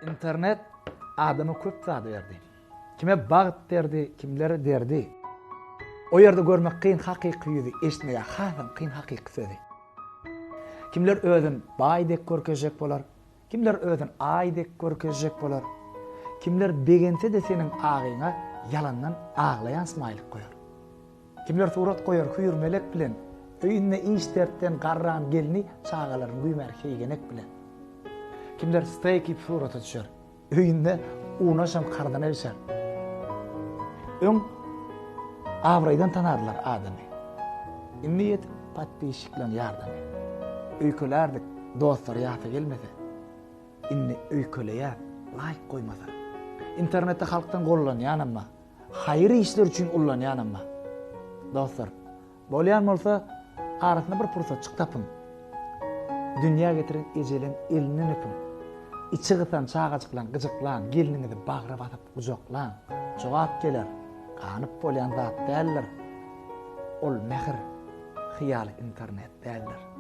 İnternet adamı köp zat berdi. Kime bagyt derdi, kimlere derdi. O yerde görmek kıyın hakyky ýüzi, eşitmeye hasam kıyın hakyky sözi. Kimler özün baýdek görkezek bolar, kimler özün aýdek görkezek bolar. Kimler begense de senin agyňa yalandan aglayan smaylyk koyar. Kimler surat koyar hüýür melek bilen, öýünde işlerden garran gelini çağalaryň güýmer heýgenek bilen. Kimler steak ip surat düşer, öýünde unaşam kardan eşer. Öň Avraydan tanarlar adamy. Inniyet patbişiklen yardamy. Öýkölerdik dostlar ýata gelmese. Inni öýköleýär, laýyk goýmasa. İnternetde halktan gollanýan amma, haýry işler üçin ullanýan amma. Dostlar, bolýan bolsa arasynda bir pursatçyk tapyn. Dünýä getiren ejelen elini öpün. İçi gytan çağaçyklan, gyjyklan, geliniňizi bagyra batyp uzaklan. Jogap geler. Kanyp bolýan zat däller. Ol mehr, hyýaly internet däller.